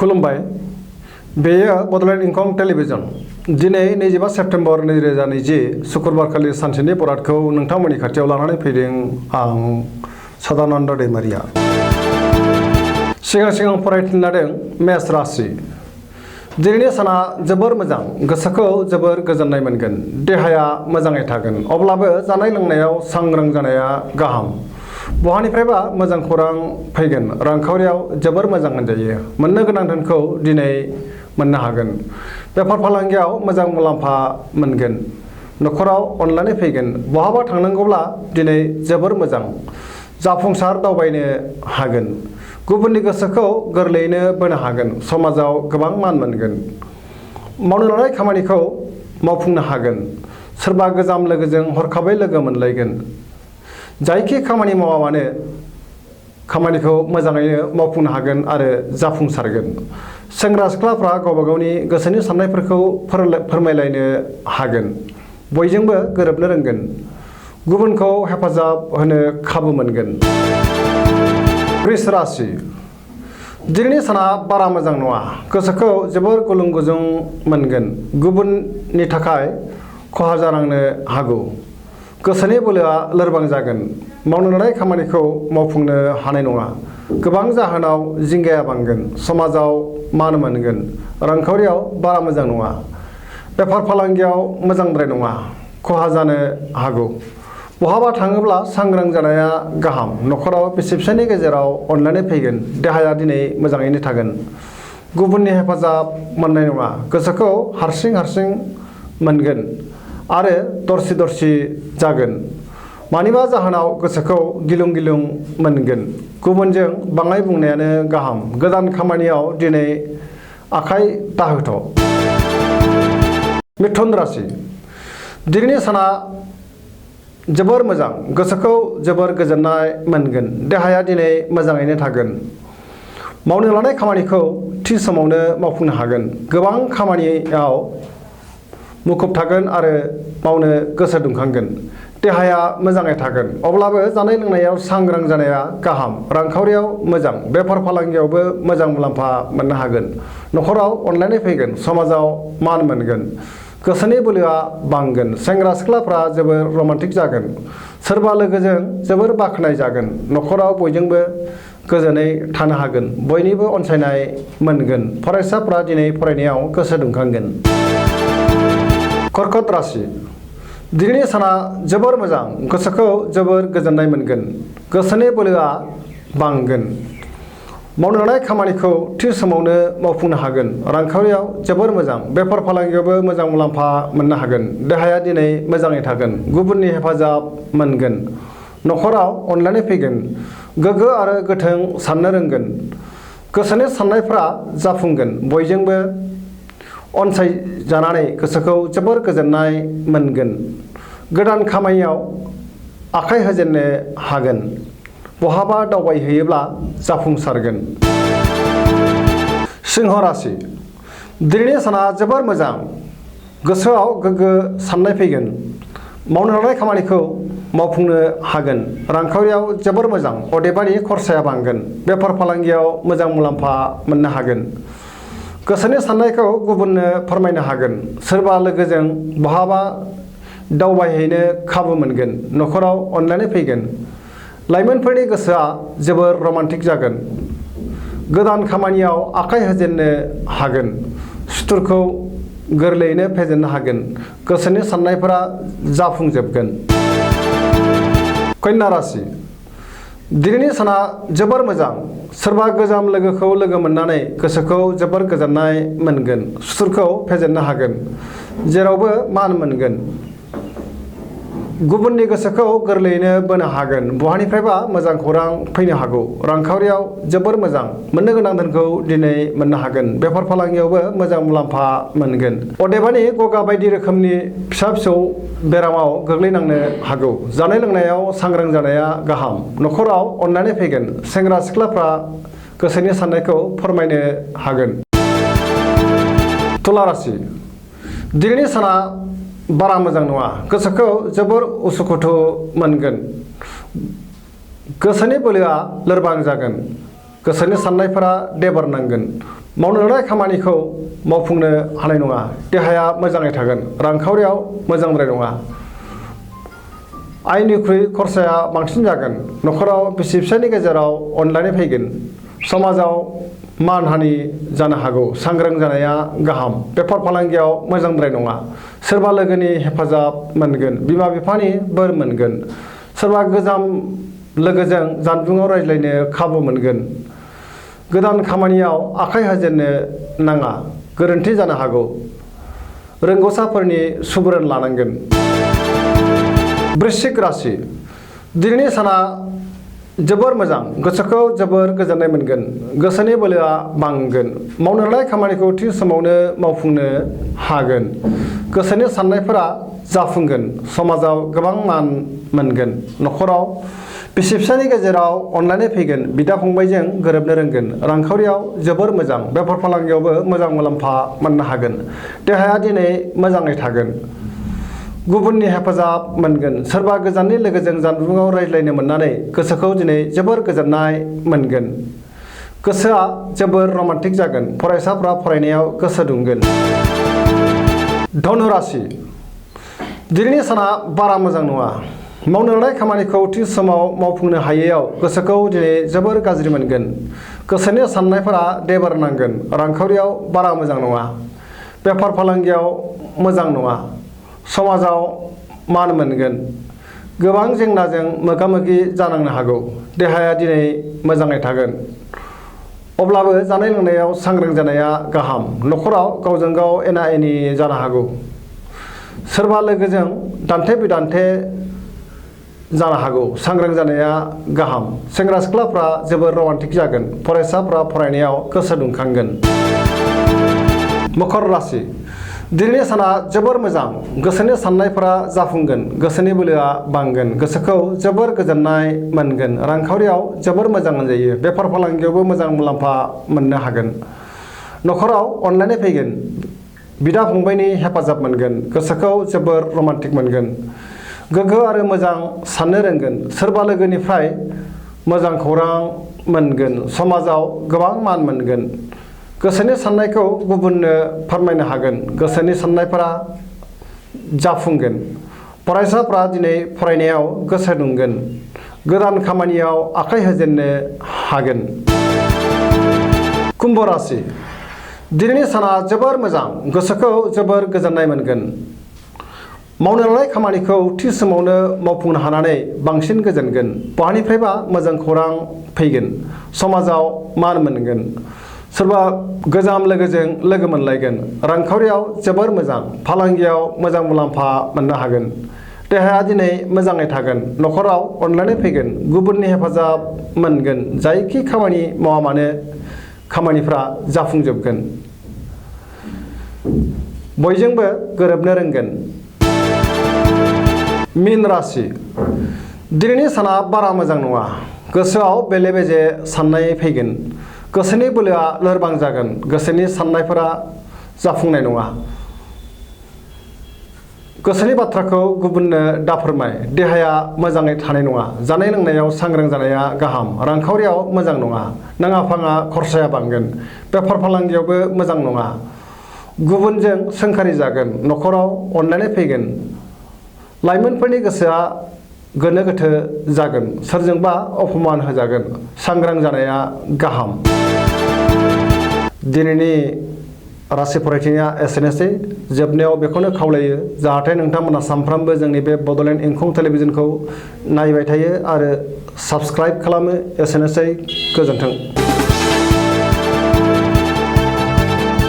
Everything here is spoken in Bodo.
खुलुमबाय बेयो बड'लेण्ड इंखं टेलिभिजन दिनै 25 सेप्तेम्बर 2020 शुक्रबारखालि सानसेनि बरादखौ नोंथांमोननि खाथियाव लानानै फैदों आं सदानन्द दैमारिया। सिगां फरायथिनो लादों मेष राशि। दिनैनि साना जोबोर मोजां, गोसोखौ जोबोर गोजोननाय मोनगोन, देहाया मोजाङै थागोन। अब्लाबो जानाय लोंनायाव सांग्रां जानाया गाहाम। बहानिफ्रायबा मोजां खौरां फैगोन। रांखावरियाव जोबोर मोजां होनजायो। मोननो गोनां धोनखौ दिनै मोननो हागोन। बेफार फालांगियाव मोजां मुलाम्फा मोनगोन। न'खराव अनलायनाय फैगोन। बहाबा थांनांगौब्ला दिनै जोबोर मोजां। जाफुंसार दावबायनो हागोन। गुबुननि गोसोखौ गोरलैयैनो बोनो हागोन। समाजाव गोबां मान मोनगोन। मावनो लानाय खामानिखौ मावफुंनो हागोन। सोरबा गोजाम लोगोजों हरखाबै लोगो मोनलायगोन। जायखि खामानि मावा मानो खामानिखौ मोजाङैनो मावफुंनो हागोन आरो जाफुंसारगोन। सेंग्रा सिख्लाफ्रा गावबा गावनि गोसोनि साननायफोरखौ फोरमायलायनो हागोन। बयजोंबो गोरोबनो रोंगोन। गुबुनखौ हेफाजाब होनो खाबु मोनगोन। वृष राशि। दिनैनि साना बारा मोजां नङा। गोसोखौ जोबोर गुलुं गुजुं मोनगोन। गुबुननि थाखाय खहा जानांनो हागौ। गोसोनि बोलोआ लोरबां जागोन। मावनो लानाय खामानिखौ मावफुंनो हानाय नङा। गोबां जाहोनाव जिंगाया बांगोन। समाजाव मान मोनगोन। रांखावरियाव बारा मोजां नङा। बेफार फालांगियाव मोजांद्राय नङा। खहा जानो हागौ। बहाबा थाङोब्ला सांग्रां जानाया गाहाम। न'खराव बिसि फिसायनि गेजेराव अनलायनाय फैगोन। देहाया दिनै मोजाङैनो थागोन। गुबुननि हेफाजाब मोननाय नङा। गोसोखौ हारसिं मोनगोन आरो दरसि जागोन। मानिबा जाहोनाव गोसोखौ गिलुं मोनगोन। गुबुनजों बाङाय बुंनायानो गाहाम। गोदान खामानियाव दिनै आखाइ दाहोथ'। मिथुन राशि। दिनैनि साना जोबोर मोजां। गोसोखौ जोबोर गोजोननाय मोनगोन। देहाया दिनै मोजाङैनो थागोन। मावनो लानाय खामानिखौ थि समावनो मावफुंनो हागोन। गोबां खामानियाव मुखुब थागोन आरो मावनो गोसो दुंखांगोन। देहाया मोजाङै थागोन। अब्लाबो जानाय लोंनायाव सांग्रां जानाया गाहाम। रांखावरियाव मोजां। बेफार फालांगियावबो मोजां मुलाम्फा मोननो हागोन। न'खराव अनलायनाय फैगोन। समाजाव मान मोनगोन। गोसोनि बोलोआ बांगोन। सेंग्रा सिख्लाफ्रा जोबोर रमान्टिक जागोन। सोरबा लोगोजों जोबोर बाख्नाय जागोन। न'खराव बयजोंबो गोजोनै थानो हागोन। बयनिबो अनसायनाय मोनगोन। फरायसाफ्रा दिनै फरायनायाव गोसो दुंखांगोन। कर्कट राशि। दिनैनि साना जोबोर मोजां। गोसोखौ जोबोर गोजोननाय मोनगोन। गोसोनि बोलोआ बांगोन। मावनो लानाय खामानिखौ थि समावनो मावफुंनो हागोन। रांखावरियाव जोबोर मोजां। बेफार फालांगियावबो मोजां मुलाम्फा मोननो हागोन। देहाया दिनै मोजाङै थागोन। गुबुननि हेफाजाब मोनगोन। न'खराव अनलायनाय फैगोन। गोग्गो आरो गोथों साननो रोंगोन। गोसोनि साननायफ्रा जाफुंगोन। बयजोंबो अनसायजानानै गोसोखौ जोबोर गोजोननाय मोनगोन। गोदान खामानियाव आखाइ होजेननो हागोन। बहाबा दावबायहैयोब्ला जाफुंसारगोन। सिंह राशि। दिनैनि साना जोबोर मोजां। गोसोआव गोग्गो साननाय फैगोन। मावनो लानाय खामानिखौ मावफुंनो हागोन। रांखावरियाव जोबोर मोजां। अदेबानि खरसाया बांगोन। बेफार फालांगियाव मोजां मुलाम्फा मोननो हागोन। गोसोनि साननायखौ गुबुननो फोरमायनो हागोन। सोरबा लोगोजों बहाबा दावबायहैनो खाबु मोनगोन। न'खराव अनलायनाय फैगोन। लाइमोनफोरनि गोसोआ जोबोर रमान्टिक जागोन। गोदान खामानियाव आखाइ होजेननो हागोन। सुथुरखौ गोरलैयैनो फेजेननो हागोन। गोसोनि साननायफोरा जाफुंजोबगोन। कन्या राशि। दिनैनि साना जोबोर मोजां। सोरबा गोजाम लोगोखौ लोगो मोननानै गोसोखौ जोबोर गोजोननाय मोनगोन। सुथुरखौ फेजेननो हागोन। जेरावबो मान मोनगोन। गुबुननि गोसोखौ गोरलैयैनो बोनो हागोन। बहानिफ्रायबा मोजां खौरां फैनो हागौ। रांखावरियाव जोबोर मोजां। मोननो गोनां धोनखौ दिनै मोननो हागोन। बेफार फालांगियावबो मोजां मुलाम्फा मोनगोन। अदेबानि गगा बायदि रोखोमनि फिसा बेरामाव गोग्लैनांनो हागौ। जानाय लोंनायाव सांग्रां जानाया गाहाम। न'खराव अनलायनाय फैगोन। सेंग्रा सिख्लाफ्रा गोसोनि साननायखौ फोरमायनो हागोन। तुला राशि। दिनैनि साना बारा मोजां नङा। गोसोखौ जोबोर उसुखुथु मोनगोन। गोसोनि बोलोआ लोरबां जागोन। गोसोनि साननायफोरा देबोर नांगोन। मावनो लानाय खामानिखौ मावफुंनो हानाय नङा। देहाया मोजाङै थागोन, रांखावरियाव मोजांद्राय नङा। आयनिख्रुइ खरसाया बांसिन जागोन। न'खराव बिसि फिसायनि गेजेराव अनलायनाय फैगोन। समाजाव मानहानि जानो हागौ। सांग्रां जानाया गाहाम। बेफार फालांगियाव मोजांद्राय नङा। सोरबा लोगोनि हेफाजाब मोनगोन। बिमा बिफानि बोर मोनगोन। सोरबा गोजाम लोगोजों जानबुङाव रायज्लायनो खाबु मोनगोन। गोदान खामानियाव आखाइ होजेननो नाङा, गोरोन्थि जानो हागौ। रोंग'साफोरनि सुबुरुन लानांगोन। वृश्चिक राशि। दिनैनि साना जोबोर मोजां। गोसोखौ जोबोर गोजोननाय मोनगोन। गोसोनि बोलोआ बांगोन। मावनो लानाय खामानिखौ थि समावनो मावफुंनो हागोन। गोसोनि साननायफोरा जाफुंगोन। समाजाव गोबां मान मोनगोन। न'खराव बिसि फिसायनि गेजेराव अनलायनाय फैगोन। बिदा फंबायजों गोरोबनो रोंगोन। रांखावरियाव जोबोर मोजां। बेफार फालांगियावबो मोजां मुलाम्फा मोननो हागोन। देहाया दिनै मोजाङै थागोन। गुबुननि हेफाजाब मोनगोन। सोरबा गोजाननि लोगोजों जानबुङाव रायज्लायनो मोननानै गोसोखौ दिनै जोबोर गोजोननाय मोनगोन। गोसोआ जोबोर रमान्टिक जागोन। फरायसाफ्रा फरायनायाव गोसो दुंगोन। धनु राशि। दिनैनि साना बारा मोजां नङा। मावनो लानाय खामानिखौ थि समाव मावफुंनो हायैयाव गोसोखौ दिनै जोबोर गाज्रि मोनगोन। गोसोनि साननायफोरा देबार नांगोन। रांखावरियाव बारा मोजां नङा। बेफार फालांगियाव मोजां नङा। समाजाव मान मोनगोन। गोबां जेंनाजों मोगा मोगि जानांनो हागौ। देहाया दिनै मोजाङै थागोन। अब्लाबो जानाय लोंनायाव सांग्रां जानाया गाहाम। न'खराव गावजों गाव एना एनि जानो हागौ। सोरबा लोगोजों दान्थे बिदान्थे जानो हागौ। सांग्रां जानाया गाहाम। सेंग्रा सिख्लाफ्रा जोबोर रमान्टिक जागोन। फरायसाफ्रा फरायनायाव गोसो दुंखांगोन। मकर राशि। दिनैनि साना जोबोर मोजां। गोसोनि साननायफोरा जाफुंगोन। गोसोनि बोलोआ बांगोन। गोसोखौ जोबोर गोजोननाय मोनगोन। रांखावरियाव जोबोर मोजां मोनजायो। बेफार फालांगियावबो मोजां मुलाम्फा मोननो हागोन। न'खराव अनलायनाय फैगोन। बिदा फंबायनि हेफाजाब मोनगोन। गोसोखौ जोबोर रमान्टिक मोनगोन। गोग्गो आरो मोजां साननो रोंगोन। सोरबा लोगोनिफ्राय मोजां खौरां मोनगोन। समाजाव गोबां मान मोनगोन। गोसोनि साननायखौ गुबुननो फोरमायनो हागोन। गोसोनि साननायफोरा जाफुंगोन। फरायसाफ्रा दिनै फरायनायाव गोसो दुंगोन। गोदान खामानियाव आखाइ होजेननो हागोन। कुम्भ राशि। दिनैनि साना जोबोर मोजां। गोसोखौ जोबोर गोजोननाय मोनगोन। मावनो लानाय खामानिखौ थि समावनो मावफुंनो हानानै बांसिन गोजोनगोन। बहानिफ्रायबा मोजां खौरां फैगोन। समाजाव मान मोनगोन। सोरबा गोजाम लोगोजों लोगो मोनलायगोन। रांखावरियाव जोबोर मोजां। फालांगियाव मोजां मुलाम्फा मोननो हागोन। देहाया दिनै मोजाङै थागोन। न'खराव अनलायनाय फैगोन। गुबुननि हेफाजाब मोनगोन। जायखि खामानि मावा मानो खामानिफ्रा जाफुंजोबगोन। बयजोंबो गोरोबनो रोंगोन। मीन राशि। दिनैनि साना बारा मोजां नङा। गोसोआव बेले बेजे साननाय फैगोन। गोसोनि बोलोआ लोरबां जागोन। गोसोनि साननायफोरा जाफुंनाय नङा। गोसोनि बाथ्राखौ गुबुननो दाफोरमाय। देहाया मोजाङै थानाय नङा। जानाय लोंनायाव सांग्रां जानाया गाहाम। रांखावरियाव मोजां नङा। नाङा फाङा खरसाया बांगोन। बेफार फालांगियावबो मोजां नङा। गुबुनजों सोंखारि जागोन। न'खराव अनलायनाय फैगोन। लाइमोनफोरनि गोसोआ गोनो गोथो जागोन। सोरजोंबा अपमान होजागोन। सांग्रां जानाया गाहाम। दिनैनि राशि फरायथिनाया एसेनोसै। जोबनायाव बेखौनो खावलायो जाहाथे नोंथांमोना सानफ्रामबो जोंनि बे बड'लेण्ड इंखं टेलिभिजनखौ नायबाय थायो आरो साबस्क्राइब खालामो। एसेनोसै। गोजोन्थों।